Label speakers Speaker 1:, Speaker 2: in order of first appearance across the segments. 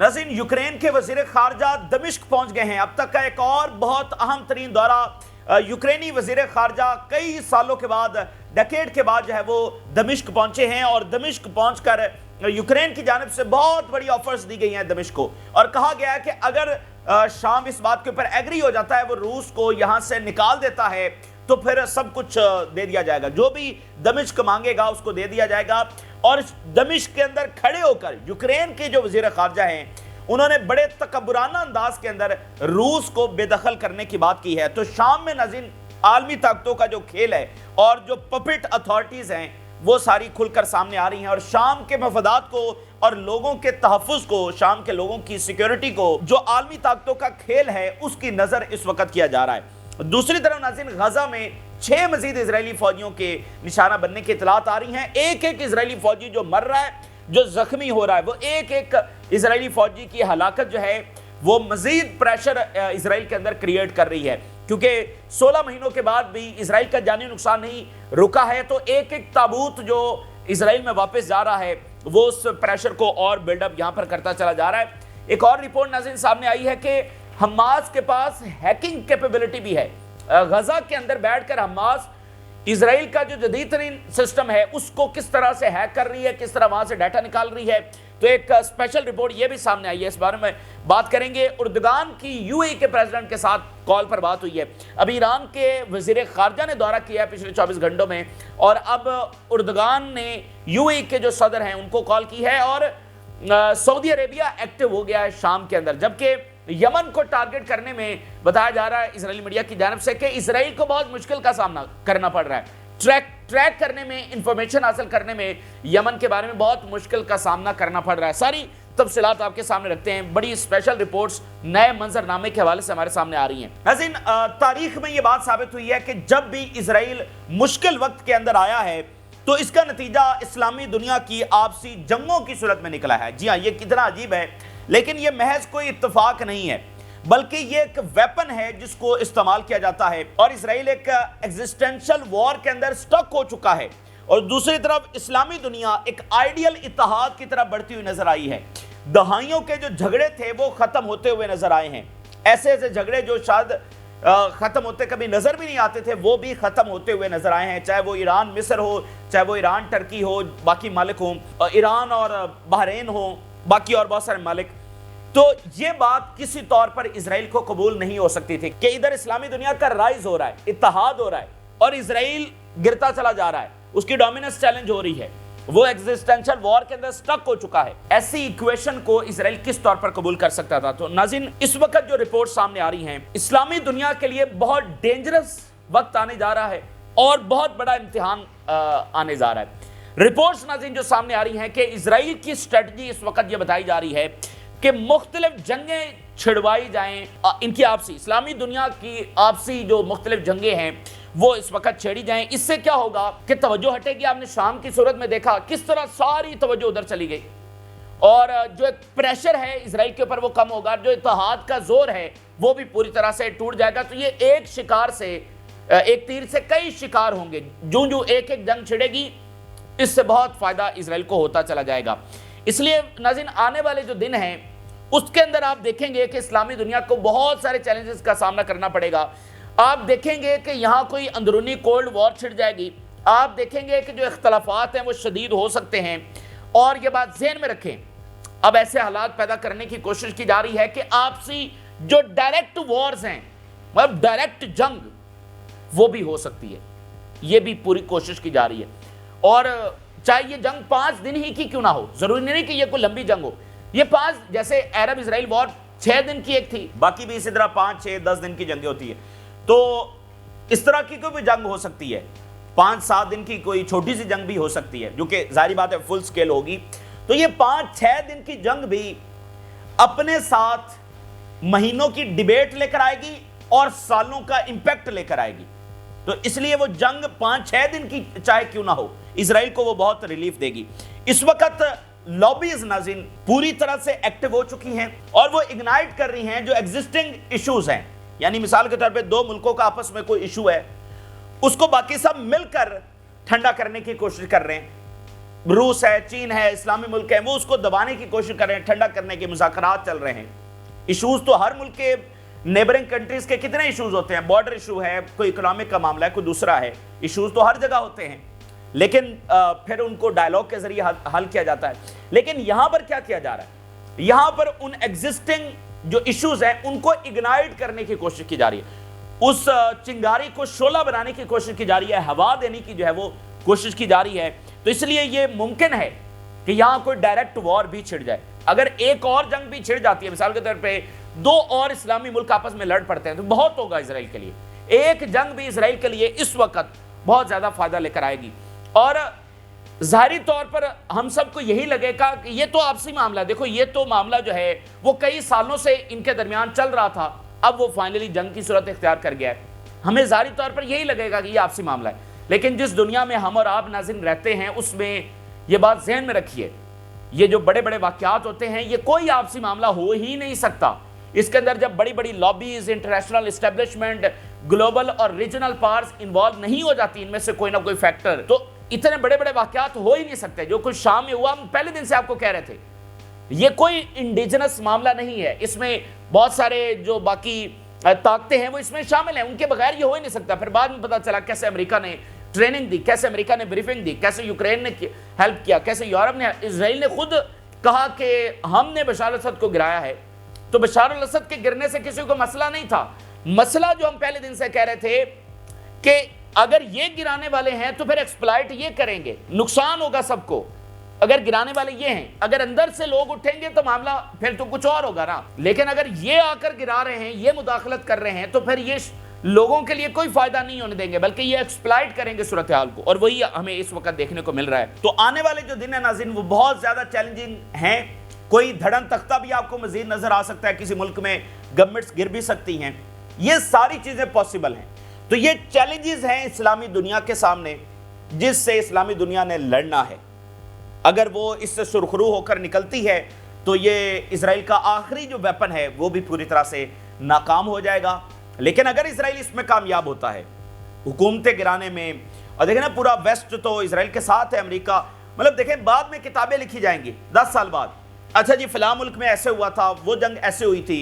Speaker 1: नाज़रीन, यूक्रेन के वज़ीर ख़ारजा दमिश्क पहुंच गए हैं। अब तक का एक और बहुत अहम तरीन दौरा यूक्रेनी वज़ीर ख़ारजा कई सालों के बाद, डेकेड के बाद जो है वो दमिश्क पहुंचे हैं और दमिश्क पहुंचकर यूक्रेन की जानिब से बहुत बड़ी ऑफर्स दी गई हैं दमिश्क को, और कहा गया है कि अगर शाम इस बात के ऊपर एग्री हो जाता है, वो रूस को यहाँ से निकाल देता है, तो फिर सब कुछ दे दिया जाएगा, जो भी दमिश्क मांगेगा उसको दे दिया जाएगा। और दमिश्क के अंदर खड़े होकर यूक्रेन के जो वज़ीर ख़ारजा हैं, उन्होंने बड़े तकब्बुराना अंदाज के अंदर रूस को बेदखल करने की बात की है। तो शाम में नाज़रीन आलमी ताकतों का जो खेल है और जो पपेट अथॉरिटीज़ हैं वो सारी खुलकर सामने आ रही हैं, और शाम के मफादात को और लोगों के तहफ़्फ़ुज़ को, शाम के लोगों की सिक्योरिटी को, जो आलमी ताकतों का खेल है उसकी नज़र इस वक्त किया जा रहा है। दूसरी तरफ नाज़रीन, गजा में 6 मजीद इजरायली फौजियों के निशाना बनने की इतलात आ रही हैं। एक एक इजरायली फौजी जो मर रहा है, जो जख्मी हो रहा है, वो एक एक इजरायली फौजी की हलाकत जो है वो मजीद प्रेशर इजराइल के अंदर क्रिएट कर रही है, क्योंकि 16 महीनों के बाद भी इजराइल का जानी नुकसान नहीं रुका है। तो एक एक ताबूत जो इजराइल में वापस जा रहा है वो उस प्रेशर को और बिल्डअप यहाँ पर करता चला जा रहा है। एक और रिपोर्ट नाज़रीन सामने आई है कि हमास के पास हैकिंग कैपेबिलिटी भी है। गजा के अंदर बैठकर हमास इजराइल का जो जदीद तरीन सिस्टम है उसको किस तरह से हैक कर रही है, किस तरह वहां से डाटा निकाल रही है। तो एक स्पेशल रिपोर्ट ये भी सामने आई है, इस बारे में बात करेंगे। उर्दगान की यूएई के प्रेसिडेंट के साथ कॉल पर बात हुई है। अभी ईरान के वज़ीर ख़ारजा ने दौरा किया है पिछले 24 घंटों में, और अब उर्दगान ने यूएई के जो सदर हैं उनको कॉल की है, और सऊदी अरेबिया एक्टिव हो गया है शाम के अंदर। जबकि यमन को टारगेट करने में बताया जा रहा है इजरायली मीडिया की जानिब से कि इजराइल को बहुत मुश्किल का सामना करना पड़ रहा है। ट्रैक करने में, इंफॉर्मेशन हासिल करने में यमन के बारे में बहुत मुश्किल का सामना करना पड़ रहा है। सारी तफसीलात आपके सामने रखते हैं। बड़ी स्पेशल रिपोर्ट्स नए मंजरनामे के हवाले से हमारे सामने आ रही हैं। नाज़रीन, तारीख में ये बात साबित हुई है कि जब भी इजराइल मुश्किल वक्त के अंदर आया है तो इसका नतीजा इस्लामी दुनिया की आपसी जंगों की सूरत में निकला है। जी हाँ, ये कितना अजीब है, लेकिन ये महज कोई इत्तेफाक नहीं है, बल्कि ये एक वेपन है जिसको इस्तेमाल किया जाता है। और इजराइल एक एग्जिस्टेंशियल वॉर के अंदर स्टक हो चुका है, और दूसरी तरफ इस्लामी दुनिया एक आइडियल इत्तेहाद की तरफ बढ़ती हुई नजर आई है। दहाइयों के जो झगड़े थे वो खत्म होते हुए नजर आए हैं। ऐसे ऐसे झगड़े जो शायद खत्म होते कभी नजर भी नहीं आते थे, वो भी खत्म होते हुए नजर आए हैं। चाहे वो ईरान मिस्र हो, चाहे वो ईरान टर्की हो, बाकी मालिक हो, ईरान और बहरीन हो, बाकी और बहुत सारे मालिक। तो ये बात किसी तौर पर इजराइल को कबूल नहीं हो सकती थी कि इधर इस्लामी दुनिया का राइज हो रहा है, इत्तेहाद हो रहा है, और इजराइल गिरता चला जा रहा है, उसकी डोमिनेंस चैलेंज हो रही है, वो एग्जिस्टेंशियल वॉर के अंदर स्टक हो चुका है। ऐसी इक्वेशन को इजराइल किस तौर पर कबूल कर सकता था? तो नाज़रीन, इस वक्त जो रिपोर्ट सामने आ रही हैं, इस्लामी दुनिया के लिए बहुत डेंजरस वक्त आने जा रहा है और बहुत बड़ा इम्तिहान आने जा रहा है। रिपोर्ट्स नाज़रीन जो सामने आ रही हैं कि इजराइल की स्ट्रेटजी इस वक्त ये बताई जा रही है कि मुख्तलिफ जंगें छिड़वाई जाएं, इनकी आपसी, इस्लामी दुनिया की आपसी जो मुख्तलिफ जंगें हैं वो इस वक्त छेड़ी जाएं। इससे क्या होगा कि तवज्जो हटेगी। आपने शाम की सूरत में देखा किस तरह सारी तवज्जो उधर चली गई, और जो एक प्रेशर है इजराइल के ऊपर वो कम होगा, जो इत्तेहाद का जोर है वो भी पूरी तरह से टूट जाएगा। तो ये एक शिकार से, एक तीर से कई शिकार होंगे। जो जो एक एक जंग छिड़ेगी, इससे बहुत फायदा इजराइल को होता चला जाएगा। इसलिए नाज़रीन, आने वाले जो दिन हैं उसके अंदर आप देखेंगे कि इस्लामी दुनिया को बहुत सारे चैलेंजेस का सामना करना पड़ेगा। आप देखेंगे कि यहाँ कोई अंदरूनी कोल्ड वॉर छिड़ जाएगी। आप देखेंगे कि जो इख्तलाफात हैं वो शदीद हो सकते हैं, और ये बात ज़हन में रखें, अब ऐसे हालात पैदा करने की कोशिश की जा रही है कि आपसी जो डायरेक्ट वॉर्स हैं, मतलब डायरेक्ट जंग, वो भी हो सकती है। ये भी पूरी कोशिश की जा रही है, और चाहे ये जंग 5 दिन ही की क्यों ना हो, जरूरी नहीं कि ये कोई लंबी जंग हो। ये 5, जैसे अरब इजराइल वॉर 6 दिन की एक थी, बाकी भी इसी तरह 5, 6, 10 दिन की जंगें होती है। तो इस तरह की कोई भी जंग हो सकती है। 5-7 दिन की कोई छोटी सी जंग भी हो सकती है, जो कि जाहिर बात है फुल स्केल होगी। तो ये 5-6 दिन की जंग भी अपने साथ महीनों की डिबेट लेकर आएगी और सालों का इंपैक्ट लेकर आएगी। तो इसलिए वो जंग 5-6 दिन की चाहे क्यों ना हो, इजराइल को वो बहुत रिलीफ देगी। इस वक्त लॉबीज नाज़रीन पूरी तरह से एक्टिव हो चुकी हैं, और वो इग्नाइट कर रही हैं जो एग्जिस्टिंग इश्यूज हैं। यानी मिसाल के तौर पे 2 मुल्कों का आपस में कोई इशू है, उसको बाकी सब मिलकर ठंडा करने की कोशिश कर रहे हैं। रूस है, चीन है, इस्लामी मुल्क है, वो उसको दबाने की कोशिश कर रहे हैं, ठंडा करने के मुज़ाकरात चल रहे हैं। इशूज़ तो हर मुल्क के नेबरिंग कंट्रीज़ के कितने इशूज़ होते हैं, बॉर्डर इशू है, कोई इकोनॉमिक का मामला है, कोई दूसरा है, इशूज़ तो हर जगह होते हैं, लेकिन फिर उनको डायलॉग के जरिए हल किया जाता है। लेकिन यहाँ पर क्या किया जा रहा है, यहाँ पर उन एग्जिस्टिंग जो इश्यूज हैं उनको इग्नाइट करने की कोशिश की जा रही है, उस चिंगारी को शोला बनाने की कोशिश की जा रही है, हवा देने की जो है वो कोशिश की जा रही है। तो इसलिए ये मुमकिन है कि यहां कोई डायरेक्ट वॉर भी छिड़ जाए। अगर एक और जंग भी छिड़ जाती है, मिसाल के तौर पे 2 और इस्लामी मुल्क आपस में लड़ पड़ते हैं, तो बहुत होगा इसराइल के लिए। एक जंग भी इसराइल के लिए इस वक्त बहुत ज्यादा फायदा लेकर आएगी। और जाहिरी तौर पर हम सबको यही लगेगा कि ये तो आपसी मामला, देखो ये तो मामला जो है वो कई सालों से इनके दरमियान चल रहा था, अब वो फाइनली जंग की सूरत इख्तियार कर गया है। हमें जाहिरी तौर पर यही लगेगा कि ये आपसी मामला है, लेकिन जिस दुनिया में हम और आप नाज़रीन रहते हैं उसमें ये बात ज़हन में रखिए, ये जो बड़े बड़े वाक़यात होते हैं ये कोई आपसी मामला हो ही नहीं सकता। इसके अंदर जब बड़ी बड़ी लॉबीज, इंटरनेशनल इस्टेब्लिशमेंट, ग्लोबल और रीजनल पावर्स इन्वॉल्व नहीं हो जाती, इनमें से कोई ना कोई फैक्टर, तो इतने बड़े बड़े वाक़यात हो ही नहीं सकते। जो कुछ शाम में हुआ, हम पहले दिन से आपको कह रहे थे, ये कोई इंडिजिनस मामला नहीं है, इसमें बहुत सारे जो बाकी ताकतें हैं वो इसमें शामिल हैं, उनके बगैर ये हो ही नहीं सकता। फिर बाद में पता चला कैसे अमेरिका ने ट्रेनिंग दी, कैसे अमेरिका ने ब्रीफिंग दी, कैसे यूक्रेन ने हेल्प किया, कैसे यूरोप ने, इजराइल ने खुद कहा कि हमने बशार अल-असद को गिराया है। तो बशार अल-असद के गिरने से किसी को मसला नहीं था, मसला जो हम पहले दिन से कह रहे थे कि अगर ये गिराने वाले हैं तो फिर एक्सप्लॉइट ये करेंगे, नुकसान होगा सबको। अगर गिराने वाले ये हैं, अगर अंदर से लोग उठेंगे तो मामला फिर तो कुछ और होगा ना। लेकिन अगर ये आकर गिरा रहे हैं, ये मुदाखलत कर रहे हैं, तो फिर ये लोगों के लिए कोई फायदा नहीं होने देंगे, बल्कि ये एक्सप्लॉइट करेंगे सूरत हाल को, और वही हमें इस वक्त देखने को मिल रहा है। तो आने वाले जो दिन है नाज़रीन वो बहुत ज्यादा चैलेंजिंग हैं। कोई धड़न तख्ता भी आपको मजीद नजर आ सकता है, किसी मुल्क में गवर्नमेंट्स गिर भी सकती हैं, ये सारी चीजें पॉसिबल हैं। तो ये चैलेंजेस हैं इस्लामी दुनिया के सामने, जिससे इस्लामी दुनिया ने लड़ना है। अगर वो इससे सुरखरू होकर निकलती है तो ये इजराइल का आखिरी जो वेपन है वो भी पूरी तरह से नाकाम हो जाएगा। लेकिन अगर इजराइल इसमें कामयाब होता है हुकूमतें गिराने में, और देखें ना पूरा वेस्ट तो इजराइल के साथ है, अमेरिका, मतलब देखें बाद में किताबें लिखी जाएंगी 10 साल बाद, अच्छा जी फलां मुल्क में ऐसे हुआ था, वो जंग ऐसे हुई थी,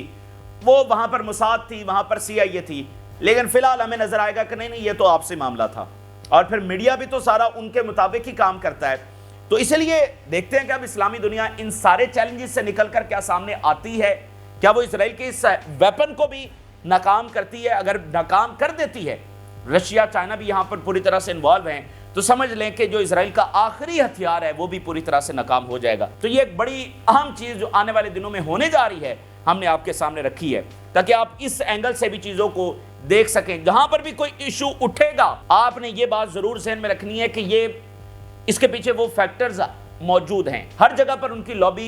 Speaker 1: वो वहां पर मुसाद थी, वहां पर CIA थी, लेकिन फिलहाल हमें नजर आएगा कि नहीं ये तो आपसे मामला था। और फिर मीडिया भी तो सारा उनके मुताबिक ही काम करता है। तो इसलिए देखते हैं कि अब इस्लामी दुनिया इन सारे चैलेंजेस से निकलकर क्या सामने आती है, क्या वो इजराइल के इस वेपन को भी नाकाम करती है। अगर नाकाम कर देती है, रशिया चाइना भी यहाँ पर पूरी तरह से इन्वॉल्व हैं, तो समझ लें कि जो इजराइल का आखिरी हथियार है वो भी पूरी तरह से नाकाम हो जाएगा। तो ये एक बड़ी अहम चीज जो आने वाले दिनों में होने जा रही है, हमने आपके सामने रखी है, ताकि आप इस एंगल से भी चीजों को देख सकें। जहां पर भी कोई इशू उठेगा, आपने ये बात जरूर ज़हन में रखनी है कि ये इसके पीछे वो फैक्टर्स मौजूद हैं। हर जगह पर उनकी लॉबी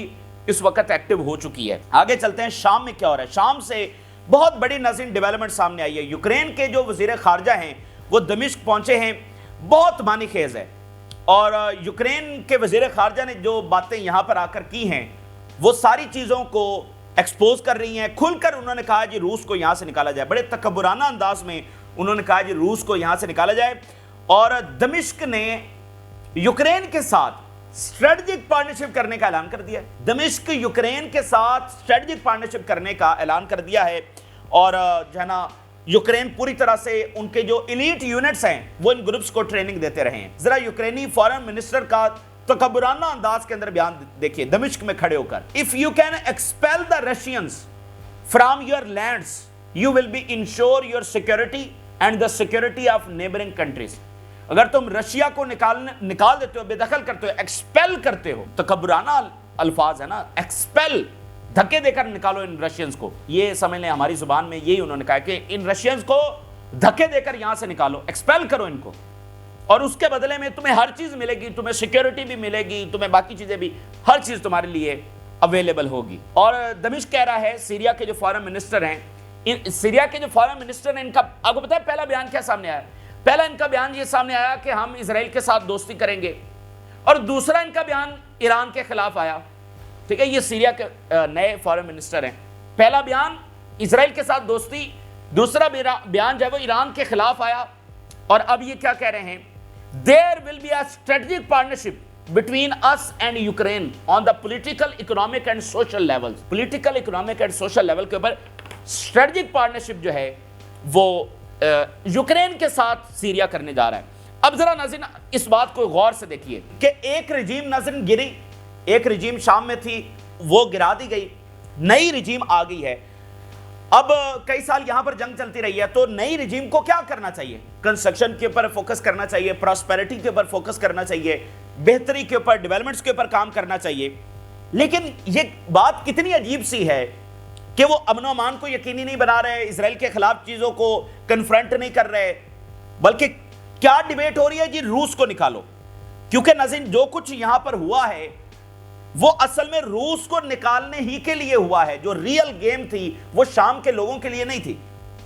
Speaker 1: इस वक्त एक्टिव हो चुकी है। आगे चलते हैं, शाम में क्या हो रहा है। शाम से बहुत बड़ी नाज़रीन डेवलपमेंट सामने आई है। यूक्रेन के जो वज़ीर ख़ारजा हैं वो दमिश्क पहुंचे हैं, बहुत मानीखेज है। और यूक्रेन के वज़ीर ख़ारजा ने जो बातें यहाँ पर आकर की हैं वो सारी चीज़ों को एक्सपोज कर रही हैं। खुलकर उन्होंने कहा जी रूस को यहाँ से निकाला जाए, बड़े तकब्बुराना अंदाज में उन्होंने कहा जी रूस को यहाँ से निकाला जाए। और दमिश्क ने यूक्रेन के साथ स्ट्रेटजिक पार्टनरशिप करने का ऐलान कर दिया है। दमिश्क यूक्रेन के साथ स्ट्रेटजिक पार्टनरशिप करने का ऐलान कर दिया है। और जो है ना, यूक्रेन पूरी तरह से उनके जो इलीट यूनिट्स हैं वो इन ग्रुप्स को ट्रेनिंग देते रहे हैं। जरा यूक्रेनी फॉरेन मिनिस्टर का तकब्बुराना अंदाज के अंदर बयान देखिए दमिश्क में खड़े होकर, if you can expel the Russians from your lands you will be ensure your security and the security of neighbouring countries. अगर तुम रशिया को निकाल देते हो, बेदखल करते हो, एक्सपेल करते हो, तकब्बुराना अल्फाज है ना, एक्सपेल, धक्के देकर निकालो इन रशियंस को। ये समझ लें हमारी जुबान में यही उन्होंने कहा कि इन रशियंस को धक्के देकर यहां से निकालो, एक्सपेल करो इनको, और उसके बदले में तुम्हें हर चीज मिलेगी, तुम्हें सिक्योरिटी भी मिलेगी, तुम्हें बाकी चीजें भी, हर चीज तुम्हारे लिए अवेलेबल होगी। और दमिश्क कह रहा है, सीरिया के जो फॉरेन मिनिस्टर हैं, सीरिया के जो फॉरेन मिनिस्टर हैं, इनका आपको पता है पहला बयान क्या सामने आया? पहला इनका बयान ये सामने आया कि हम इजराइल के साथ दोस्ती करेंगे, और दूसरा इनका बयान ईरान के खिलाफ आया। ठीक है, ये सीरिया के नए फॉरेन मिनिस्टर हैं। पहला बयान इजराइल के साथ दोस्ती, दूसरा बयान जो है वो ईरान के खिलाफ आया। और अब ये क्या कह रहे हैं? There will be a strategic partnership between us and Ukraine on the political, economic and social levels, political, economic and social level के ऊपर strategic partnership जो है वो यूक्रेन के साथ सीरिया करने जा रहा है। अब जरा नाज़रीन इस बात को गौर से देखिए कि एक रिजीम नाज़रीन गिरी, एक रिजीम शाम में थी वो गिरा दी गई, नई रिजीम आ गई है। अब कई साल यहां पर जंग चलती रही है, तो नई रिजीम को क्या करना चाहिए? कंस्ट्रक्शन के ऊपर फोकस करना चाहिए, प्रॉस्पेरिटी के ऊपर फोकस करना चाहिए, बेहतरी के ऊपर, डेवलपमेंट्स के ऊपर काम करना चाहिए। लेकिन ये बात कितनी अजीब सी है कि वो अमन अमान को यकीनी नहीं बना रहे, इजराइल के खिलाफ चीजों को कन्फ्रंट नहीं कर रहे, बल्कि क्या डिबेट हो रही है जी, रूस को निकालो। क्योंकि नाज़रीन जो कुछ यहां पर हुआ है वो असल में रूस को निकालने ही के लिए हुआ है। जो रियल गेम थी वो शाम के लोगों के लिए नहीं थी,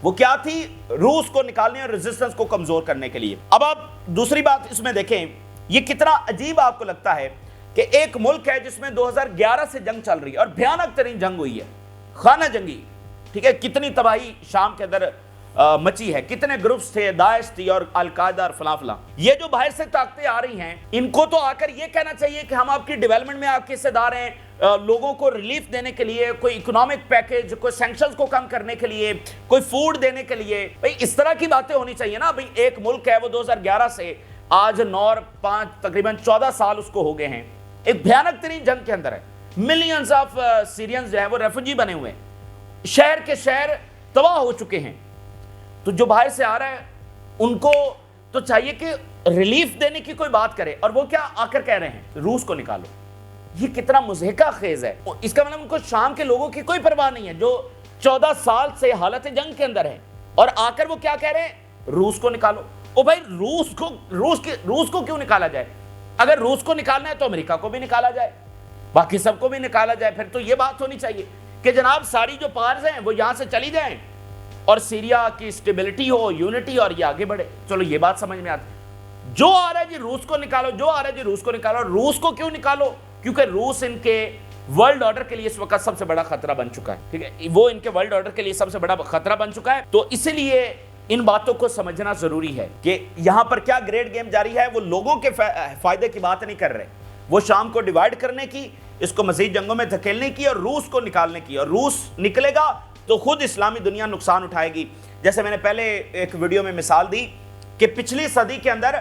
Speaker 1: वो क्या थी? रूस को निकालने और रेजिस्टेंस को कमजोर करने के लिए। अब आप दूसरी बात इसमें देखें, ये कितना अजीब आपको लगता है कि एक मुल्क है जिसमें 2011 से जंग चल रही है और भयानक तरीन जंग हुई है, खाना जंगी, ठीक है, कितनी तबाही शाम के अंदर मची है, कितने ग्रुप्स थे, दाइश थी और अल-कायदा और फला फला। ये जो बाहर से ताकतें आ रही हैं, इनको तो आकर ये कहना चाहिए कि हम आपकी डेवलपमेंट में आपके हिस्सेदार हैं, लोगों को रिलीफ देने के लिए कोई इकोनॉमिक पैकेज, कोई सैंक्शंस को कम करने के लिए, कोई फूड देने के लिए, भाई इस तरह की बातें होनी चाहिए ना। भाई एक मुल्क है वो 2011 से आज 9 और 5 तकरीबन 14 साल उसको हो गए हैं, एक भयानक तरीन जंग के अंदर है। मिलियंस ऑफ सीरियंस जो है वो रेफ्यूजी बने हुए हैं, शहर के शहर तबाह हो चुके हैं। तो जो बाहर से आ रहा है उनको तो चाहिए कि रिलीफ देने की कोई बात करे, और वो क्या आकर कह रहे हैं रूस को निकालो। ये कितना मुज़हिका खेज है। इसका मतलब उनको शाम के लोगों की कोई परवाह नहीं है जो 14 साल से हालत जंग के अंदर है, और आकर वो क्या कह रहे हैं? रूस को निकालो। ओ भाई रूस को क्यों निकाला जाए? अगर रूस को निकालना है तो अमेरिका को भी निकाला जाए, बाकी सबको भी निकाला जाए। फिर तो ये बात होनी चाहिए कि जनाब सारी जो पार्स हैं वो यहां से चली जाएं और सीरिया की स्टेबिलिटी हो, यूनिटी, और ये आगे बढ़े। चलो ये बात समझ में आती। जो आ रहा है जी रूस को निकालो, जो आ रहा है जी रूस को निकालो। रूस को क्यों निकालो? क्योंकि रूस इनके वर्ल्ड ऑर्डर के लिए इस वक्त सबसे बड़ा खतरा बन चुका है, ठीक है, वो इनके वर्ल्ड ऑर्डर के लिए सबसे बड़ा खतरा बन चुका है। तो इसीलिए इन बातों को समझना जरूरी है कि यहां पर क्या ग्रेट गेम जारी है। वो लोगों के फायदे की बात नहीं कर रहे, वो शाम को डिवाइड करने की, इसको मजीद जंगों में धकेलने की और रूस को निकालने की। और रूस निकलेगा तो खुद इस्लामी दुनिया नुकसान उठाएगी। जैसे मैंने पहले एक वीडियो में मिसाल दी कि पिछली सदी के अंदर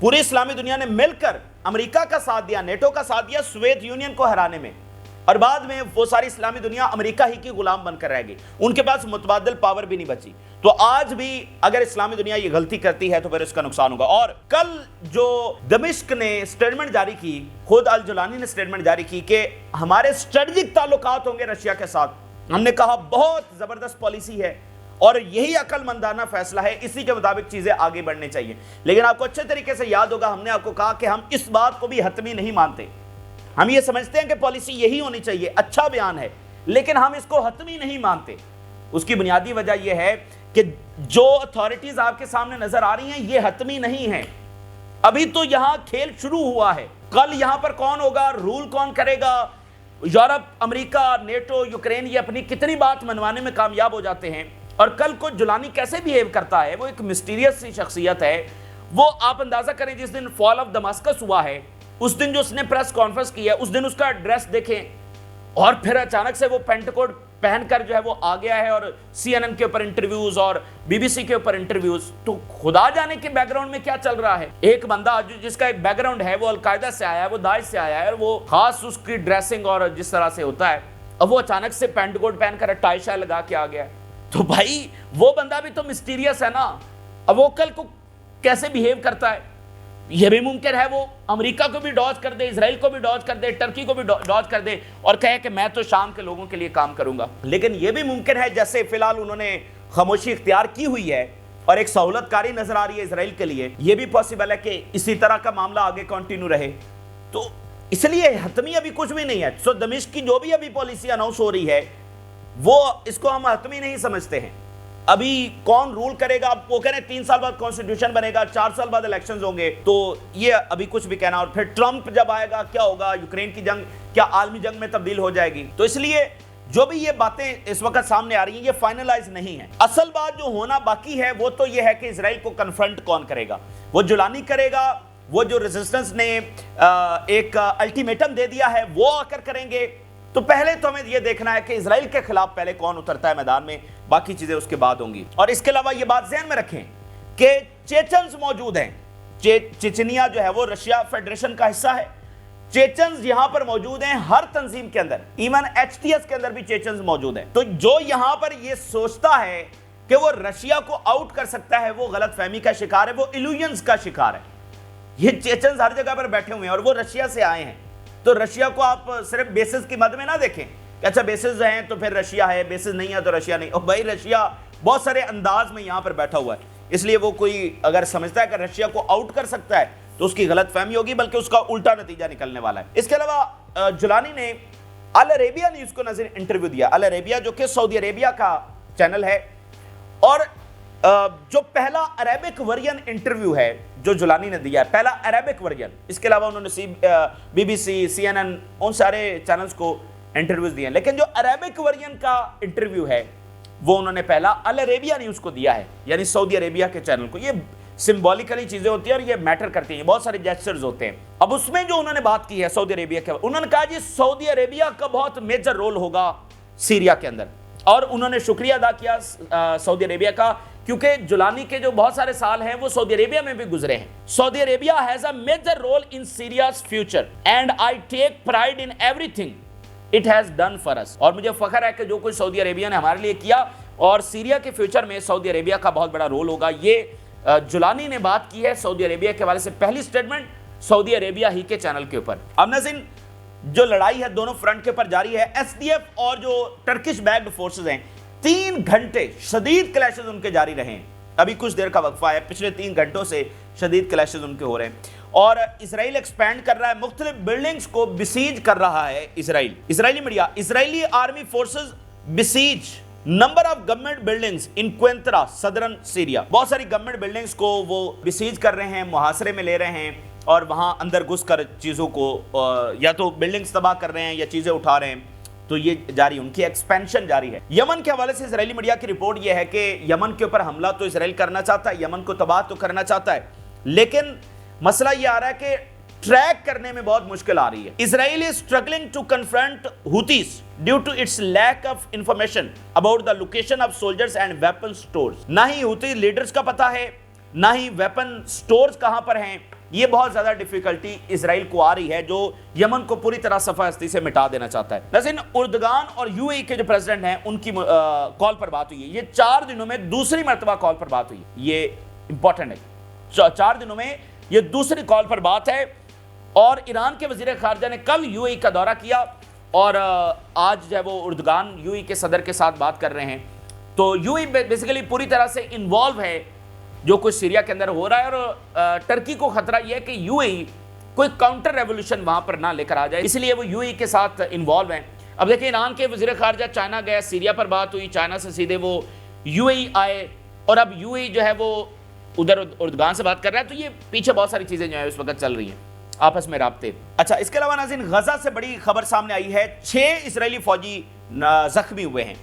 Speaker 1: पूरी इस्लामी दुनिया ने मिलकर अमेरिका का साथ दिया, नेटो का साथ दिया सोवियत यूनियन को हराने में, और बाद में वो सारी इस्लामी दुनिया अमेरिका ही की गुलाम बनकर रह गई, उनके पास मुतबादिल पावर भी नहीं बची। तो आज भी अगर इस्लामी दुनिया ये गलती करती है तो फिर इसका नुकसान होगा। और कल जो दमिश्क ने स्टेटमेंट जारी की, खुद अल जुलानी ने स्टेटमेंट जारी की कि हमारे स्ट्रेटेजिक ताल्लुकात होंगे रशिया के साथ। हमने कहा बहुत जबरदस्त पॉलिसी है और यही अक्लमंदाना फैसला है, इसी के मुताबिक चीजें आगे बढ़नी चाहिए। लेकिन आपको अच्छे तरीके से याद होगा, हमने आपको कहा कि हम इस बात को भी हतमी नहीं मानते। हम ये समझते हैं कि पॉलिसी यही होनी चाहिए, अच्छा बयान है, लेकिन हम इसको हतमी नहीं मानते। उसकी बुनियादी वजह यह है कि जो अथॉरिटीज आपके सामने नजर आ रही हैं ये हतमी नहीं है। अभी तो यहां खेल शुरू हुआ है। कल यहां पर कौन होगा, रूल कौन करेगा, यूरोप, अमेरिका, नेटो, यूक्रेन, ये अपनी कितनी बात मनवाने में कामयाब हो जाते हैं। और कल को जुलानी कैसे बिहेव करता है, वो एक मिस्टीरियस सी शख्सियत है। वो आप अंदाजा करें, जिस दिन फॉल ऑफ दमास्कस हुआ है उस दिन जो उसने प्रेस कॉन्फ्रेंस की है, उस दिन उसका ड्रेस देखें, और फिर अचानक से वो पेंट कोट पहनकर जो है वो आ गया है, और CNN के ऊपर इंटरव्यूज और BBC के ऊपर इंटरव्यूज। तो खुदा जाने के बैकग्राउंड में क्या चल रहा है। एक बंदा जिसका एक बैकग्राउंड है, वो अलकायदा से आया है, वो दाइश से आया है, और वो खास उसकी ड्रेसिंग और जिस तरह से होता है, अब वो अचानक से पेंट कोट पहनकर टाई शाई लगा के आ गया है। तो भाई वो बंदा भी तो मिस्टीरियस है ना। अब वो कल को कैसे बिहेव करता है, यह भी मुमकिन है वो अमेरिका को भी डॉज कर दे, इजराइल को भी डॉज कर दे, टर्की को भी डॉज कर दे और कहे कि मैं तो शाम के लोगों के लिए काम करूंगा। लेकिन यह भी मुमकिन है, जैसे फिलहाल उन्होंने खामोशी इख्तियार की हुई है और एक सहूलतकारी नजर आ रही है इजराइल के लिए, यह भी पॉसिबल है कि इसी तरह का मामला आगे कंटिन्यू रहे। तो इसलिए हतमी अभी कुछ भी नहीं है। सो दमिश्क की जो भी अभी पॉलिसी अनाउंस हो रही है वो इसको हम हतमी नहीं समझते हैं। अभी कौन रूल करेगा, वो कह रहे हैं 3 साल बाद कॉन्स्टिट्यूशन बनेगा, 4 साल बाद इलेक्शंस होंगे, तो ये अभी कुछ भी कहना। और फिर ट्रंप जब आएगा क्या होगा, यूक्रेन की जंग क्या आलमी जंग में तब्दील हो जाएगी। तो इसलिए जो भी ये बातें इस वक्त सामने आ रही हैं ये फाइनलाइज नहीं है। असल बात जो होना बाकी है वो तो ये है कि इजराइल को कन्फ्रंट कौन करेगा। वो जुलानी करेगा وہ جو ریزسٹنس نے ایک الٹیمیٹم دے دیا ہے وہ آ کر کریں گے. تو پہلے تو ہمیں یہ دیکھنا ہے کہ اسرائیل کے خلاف پہلے کون اترتا ہے میدان میں, باقی چیزیں اس کے بعد ہوں گی. اور اس کے علاوہ یہ بات ذہن میں رکھیں کہ چیچنز موجود ہیں. چیچنیا جو ہے وہ رشیا فیڈریشن کا حصہ ہے. چیچنز یہاں پر موجود ہیں ہر تنظیم کے اندر, ایون ایچ ٹی ایس کے اندر بھی چیچنز موجود ہیں. تو جو یہاں پر یہ سوچتا ہے کہ وہ رشیا کو آؤٹ کر سکتا ہے وہ غلط فہمی کا شکار ہے, وہ ایلوژنز کا شکار ہے. یہ چیچنز ہر جگہ پر بیٹھے ہوئے ہیں اور وہ رشیا سے آئے ہیں. تو رشیا کو آپ صرف بیسز کی مد میں نہ دیکھیں کہ اچھا بیسز ہیں تو پھر رشیا ہے, بیسز نہیں ہے تو رشیا نہیں. اور بھائی رشیا بہت سارے انداز میں یہاں پر بیٹھا ہوا ہے, اس لیے وہ کوئی اگر سمجھتا ہے کہ رشیا کو آؤٹ کر سکتا ہے تو اس کی غلط فہمی ہوگی, بلکہ اس کا الٹا نتیجہ نکلنے والا ہے. اس کے علاوہ جولانی نے ال عربیہ نیوز کو نظر انٹرویو دیا. ال عربیہ جو کہ سعودی عربیہ کا چینل ہے, اور جو پہلا عربک ورژن انٹرویو ہے جو جولانی نے دیا ہے, پہلا عربک ورژن. اس کے علاوہ انہوں نے B B C, C N N, ان سارے چینلز کو انٹرویوز دیے ہیں, لیکن جو عربک ورژن کا انٹرویو ہے وہ انہوں نے پہلا ال عربیہ نیوز کو دیا ہے, یعنی سعودی عربیہ کے چینل کو. یہ سمبولیکلی چیزیں ہوتی ہیں اور یہ میٹر کرتی ہیں, بہت سارے جیسچرز ہوتے ہیں. اب اس میں جو انہوں نے بات کی ہے سعودی عربیہ کے, انہوں نے کہا جی سعودی عربیہ کا بہت میجر رول ہوگا سیریا کے اندر, اور انہوں نے شکریہ ادا کیا سعودی عربیہ کا, کیونکہ جولانی کے جو بہت سارے سال ہیں وہ سعودی عربیہ میں بھی گزرے ہیں. Saudi Arabia has a major role in Syria's future and I take pride in everything it has done for us. اور مجھے فخر ہے کہ جو کچھ سعودی عربیہ نے ہمارے لیے کیا, اور سیریا کے فیوچر میں سعودی عربیہ کا بہت بڑا رول ہوگا. یہ جولانی نے بات کی ہے سعودی عربیہ کے حوالے سے, پہلی سٹیٹمنٹ سعودی عربیہ ہی کے چینل کے اوپر. اب ناظرین جو لڑائی ہے دونوں فرنٹ کے اوپر جاری ہے. ایس ڈی ایف اور جو ٹرکش بیکڈ فورسز ہیں 3 گھنٹے شدید کلیشز ان کے جاری رہے ہیں. ابھی کچھ دیر کا وقفہ ہے, پچھلے 3 گھنٹوں سے شدید کلیشز ان کے ہو رہے ہیں, اور اسرائیل ایکسپینڈ کر رہا ہے, مختلف بلڈنگز کو بسیج کر رہا ہے Israel. Israeli media, Israeli army forces بسیج number of government buildings in Quneitra southern Syria. بہت ساری گورنمنٹ بلڈنگز کو وہ بسیج کر رہے ہیں, محاصرے میں لے رہے ہیں, اور وہاں اندر گھس کر چیزوں کو یا تو بلڈنگز تباہ کر رہے ہیں یا چیزیں اٹھا رہے ہیں. تو یہ جاری, ان کی ایکسپینشن جاری ہے. یمن کے حوالے سے اسرائیلی میڈیا کی رپورٹ یہ ہے کہ یمن کے اوپر حملہ تو اسرائیل کرنا چاہتا ہے, یمن کو تباہ تو کرنا چاہتا ہے, لیکن مسئلہ یہ آ رہا ہے کہ ٹریک کرنے میں بہت مشکل آ رہی ہے. اسرائیل is struggling to confront Houthis due to its lack of information about the location of soldiers and weapon stores. نہ ہی Houthi لیڈرز کا پتہ ہے, نہ ہی ویپن سٹورز کہاں پر ہیں. یہ بہت زیادہ ڈیفیکلٹی اسرائیل کو آ رہی ہے جو یمن کو پوری طرح صفحہ ہستی سے مٹا دینا چاہتا ہے. لیکن اردگان اور یو اے کے جو پریزیڈنٹ ہیں ان کی کال پر بات ہوئی ہے. یہ 4 دنوں میں دوسری مرتبہ کال پر بات ہوئی ہے, یہ امپورٹنٹ ہے. 4 دنوں میں یہ دوسری کال پر بات ہے. اور ایران کے وزیر خارجہ نے کل یو اے کا دورہ کیا, اور آج جو ہے وہ اردگان یو اے کے صدر کے ساتھ بات کر رہے ہیں. تو یو اے بیسیکلی پوری طرح سے انوالو ہے جو کچھ سیریا کے اندر ہو رہا ہے, اور ٹرکی کو خطرہ یہ ہے کہ یو اے کوئی کاؤنٹر ریولوشن وہاں پر نہ لے کر آ جائے, اس لیے وہ یو اے کے ساتھ انوالو ہیں. اب دیکھیں ایران کے وزیر خارجہ چائنا گیا, سیریا پر بات ہوئی, چائنا سے سیدھے وہ یو اے آئے, اور اب یو اے جو ہے وہ ادھر اردگان سے بات کر رہا ہے. تو یہ پیچھے بہت ساری چیزیں جو ہیں اس وقت چل رہی ہیں, آپس میں رابطے. اچھا, اس کے علاوہ ناظرین غزہ سے بڑی خبر سامنے آئی ہے. 6 اسرائیلی فوجی زخمی ہوئے ہیں.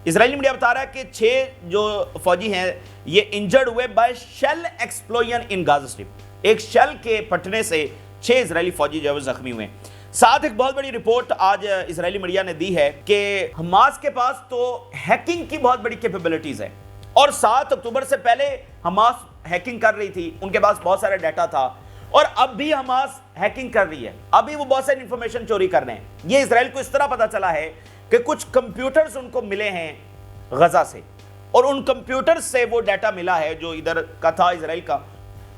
Speaker 1: اسرائیلی میڈیا بتا رہا ہے کہ 6 جو فوجی ہیں یہ انجرڈ ہوئے by shell explosion in Gaza strip. ایک شیل کے پھٹنے سے 6 اسرائیلی فوجی جو ہے وہ زخمی ہوئے ہیں. ساتھ ایک بہت بڑی رپورٹ آج اسرائیلی میڈیا نے دی ہے کہ حماس کے پاس تو ہیکنگ کی بہت بڑی کیپیبلٹیز ہیں, اور 7 اکتوبر سے پہلے حماس ہیکنگ کر رہی تھی, ان کے پاس بہت سارا ڈیٹا تھا, اور اب بھی حماس ہیکنگ کر رہی ہے, ابھی وہ بہت ساری انفارمیشن چوری کر رہے ہیں. یہ اسرائیل کو اس طرح پتا چلا ہے کہ کچھ کمپیوٹرز ان کو ملے ہیں غزہ سے, اور ان کمپیوٹرز سے وہ ڈیٹا ملا ہے جو ادھر کا تھا اسرائیل کا.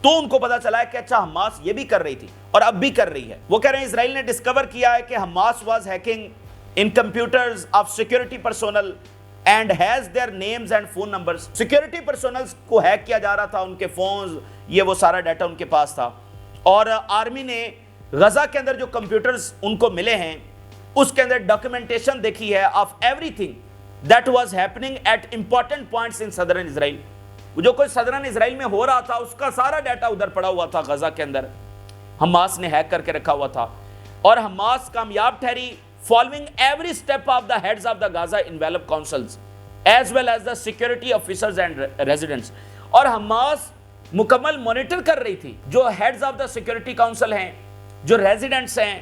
Speaker 1: تو ان کو پتا چلا ہے کہ اچھا حماس یہ بھی کر رہی تھی اور اب بھی کر رہی ہے. وہ کہہ رہے ہیں اسرائیل نے ڈسکور کیا ہے کہ Hamas was hacking in computers of security personnel and has their names and phone numbers. Security personnels کو ہیک کیا جا رہا تھا, ان کے فونز, یہ وہ سارا ڈیٹا ان کے پاس تھا. اور آرمی نے غزہ کے اندر جو کمپیوٹرز ان کو ملے ہیں اس کے اندر ڈاکیومنٹیشن دیکھی ہے of everything that was happening at important points in southern Israel. جو کوئی صدرن اسرائیل میں ہو رہا تھا اس کا سارا ڈیٹا ادھر پڑا ہوا تھا غزہ کے اندر, حماس نے ہیک کر کے رکھا ہوا تھا. اور حماس کامیاب ٹھہری following every step of the heads of the Gaza envelope councils as well as the security officers and residents. اور حماس مکمل مانیٹر کر رہی تھی. جو heads of the security council ہیں, جو ریزیڈنٹس ہیں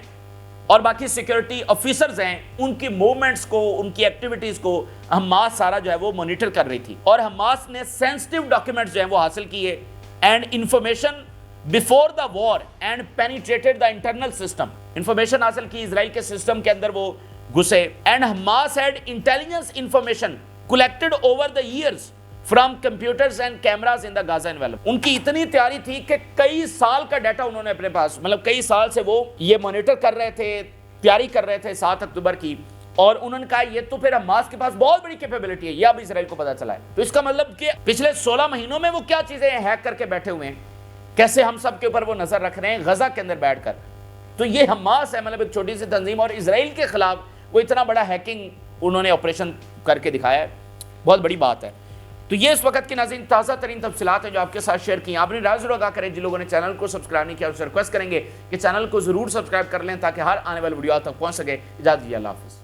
Speaker 1: اور باقی سیکورٹی آفیسرز ہیں, ان کی موومنٹس کو, ان کی ایکٹیویٹیز کو حماس سارا جو ہے وہ مانیٹر کر رہی تھی. اور حماس نے سینسٹیو ڈاکیومنٹس جو ہیں وہ حاصل کیے and information before the war and penetrated the internal system. Information حاصل کی, اسرائیل کے سسٹم کے اندر وہ گھسے. And Hamas had intelligence information collected over the years from computers and cameras in the Gaza envelope. ان کی اتنی تیاری تھی کہ کئی سال کا ڈیٹا انہوں نے اپنے پاس, مطلب کئی سال سے وہ یہ مانیٹر کر رہے تھے, تیاری کر رہے تھے 7 اکتوبر کی. اور انہوں نے کہا یہ تو پھر حماس کے پاس بہت بڑی کیپیبلٹی ہے, یہ اب اسرائیل کو پتا چلا ہے. تو اس کا مطلب کہ پچھلے 16 مہینوں میں وہ کیا چیزیں ہیک کر کے بیٹھے ہوئے ہیں, کیسے ہم سب کے اوپر وہ نظر رکھ رہے ہیں غزہ کے اندر بیٹھ کر. تو یہ حماس ہے, مطلب ایک چھوٹی سی تنظیم, اور اسرائیل کے خلاف وہ اتنا بڑا ہیکنگ انہوں نے آپریشن کر کے دکھایا ہے. بہت بڑی بات ہے. تو یہ اس وقت کی ناظرین تازہ ترین تفصیلات ہیں جو آپ کے ساتھ شیئر کی. آپ نے رائے ضرور آگاہ کریں. جن لوگوں نے چینل کو سبسکرائب نہیں کیا ان سے ریکویسٹ کریں گے کہ چینل کو ضرور سبسکرائب کر لیں تاکہ ہر آنے والی ویڈیو آپ تک پہنچ سکے. اجازت دیجیے, اللہ حافظ.